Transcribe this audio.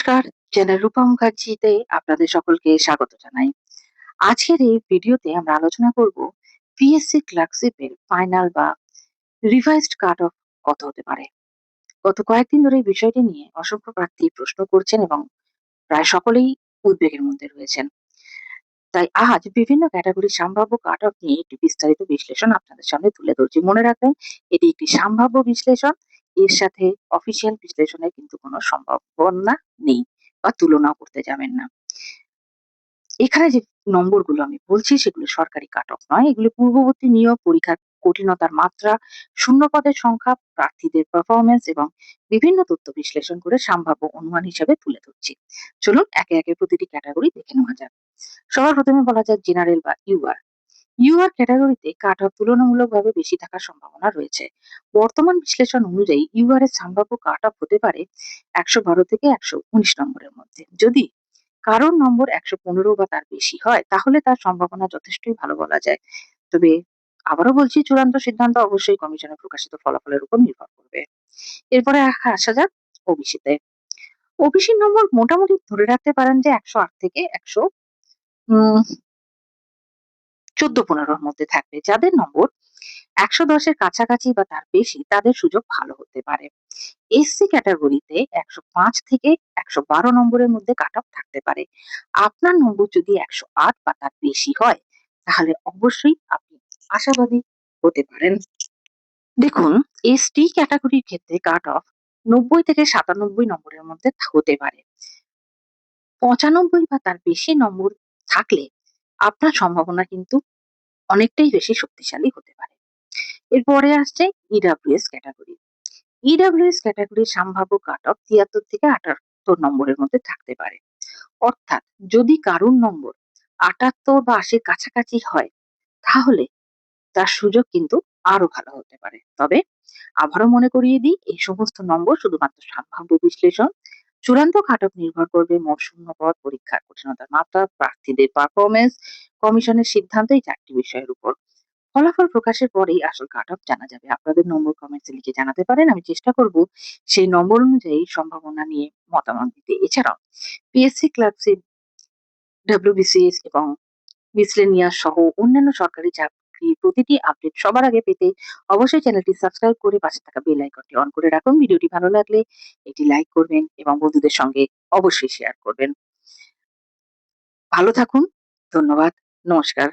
নমস্কার, চ্যানেল রূপা মুখার্জিতে আপনাদের সকলকে স্বাগত জানাই। আজকের এই ভিডিওতে আমরা আলোচনা করব পিএসসি ক্লার্কশিপের ফাইনাল বা রিভাইজড কাট অফ কত হতে পারে। গত কয়েকদিন ধরে এই বিষয়টি নিয়ে অসংখ্য প্রার্থী প্রশ্ন করছেন এবং প্রায় সকলেই উদ্বেগের মধ্যে রয়েছেন। তাই আজ বিভিন্ন ক্যাটাগরির সম্ভাব্য কাট অফ নিয়ে একটি বিস্তারিত বিশ্লেষণ আপনাদের সামনে তুলে ধরছি। মনে রাখবেন, এটি একটি সম্ভাব্য বিশ্লেষণ। এর সাথে অফিসিয়াল বিশ্লেষণের কিন্তু কোনো সম্ভাবনা নেই বা তুলনাও করতে যাবেন না। এখানে যে নম্বরগুলো আমি বলছি সেগুলো সরকারি কাট অফ নয়। এগুলো পূর্ববর্তী নিয়োগ পরীক্ষার কঠিনতার মাত্রা, শূন্য পদের সংখ্যা, প্রার্থীদের পারফরম্যান্স এবং বিভিন্ন তথ্য বিশ্লেষণ করে সম্ভাব্য অনুমান হিসেবে তুলে ধরছি। চলুন একে একে প্রতিটি ক্যাটাগরি দেখে নেওয়া যাক। সবার প্রথমে বলা যাক জেনারেল বা ইউআর। ইউআর ক্যাটাগরিতে কাট অফ তুলনামূলকভাবে বেশি থাকার সম্ভাবনা রয়েছে। বর্তমান বিশ্লেষণ অনুযায়ী ইউআর এর সম্ভাব্য কাট অফ হতে পারে ১১২ থেকে ১১৯ নম্বরের মধ্যে। যদি কারোর নম্বর ১১৫ বা তার বেশি হয় তাহলে তার সম্ভাবনা যথেষ্টই ভালো বলা যায়। তবে আবারও বলছি, চূড়ান্ত সিদ্ধান্ত অবশ্যই কমিশনের প্রকাশিত ফলাফলের উপর নির্ভর করবে। এরপরে আসা যাক ওবিসিতে। ওবিসির নম্বর মোটামুটি ধরে রাখতে পারেন যে ১০৮ থেকে ১১৪-১৫ মধ্যে থাকবে। যাদের নম্বর ১১০ এর কাছাকাছি বা তার বেশি তাদের সুযোগ ভালো হতে পারে। এসসি ক্যাটাগরিতে ১০৫ থেকে ১১২ নম্বরের মধ্যে কাট অফ থাকতে পারে। আপনার নম্বর যদি ১০৮ বা তার বেশি হয় তাহলে অবশ্যই আপনি আশাবাদী হতে পারেন। দেখুন, এসটি ক্যাটাগরির ক্ষেত্রে কাট অফ ৯০ থেকে ৯৭ নম্বরের মধ্যে হতে পারে। ৯৫ বা তার বেশি নম্বর থাকলে আপনার সম্ভাবনা কিন্তু অনেকটাই বেশি শক্তিশালী হতে পারে। এরপরে আসছে ইডব্লিউএস ক্যাটাগরি। ইডব্লিউএস ক্যাটাগরির সম্ভাব্য কাট অফ ৭৩ থেকে ৭৮ নম্বরের মধ্যে থাকতে পারে। অর্থাৎ যদি কারোর নম্বর ৭৮ বা ৮০ কাছাকাছি হয় তাহলে তার সুযোগ কিন্তু আরো ভালো হতে পারে। তবে আবারও মনে করিয়ে দিই, এই সমস্ত নম্বর শুধুমাত্র সম্ভাব্য বিশ্লেষণ। চূড়ান্ত কাট অফ নির্ভর করবে মোট শূন্য পদ, পরীক্ষার কঠিনতার মাত্রা, প্রার্থীদের পারফরমেন্স, কমিশনের সিদ্ধান্ত, এই ৪টি বিষয়ের উপর। ফলাফল প্রকাশের পরেই আসল কাট অফ জানা যাবে। আপনাদের নম্বর কমেন্টসে লিখে জানাতে পারেন। আমি চেষ্টা করব সেই নম্বর অনুযায়ী সম্ভাবনা নিয়ে মতামত দিতে। এছাড়াও পিএসসি ক্লার্কশিপ, ডব্লিউবিসিএস এবং মিসলেনিয়াস সহ অন্যান্য সরকারি চাকরির প্রতিটি আপডেট সবার আগে পেতে অবশ্যই চ্যানেলটি সাবস্ক্রাইব করে পাশে থাকা বেল আইকনটি অন করে রাখুন। ভিডিওটি ভালো লাগলে এটি লাইক করবেন এবং বন্ধুদের সঙ্গে অবশ্যই শেয়ার করবেন। ভালো থাকুন। ধন্যবাদ। নমস্কার।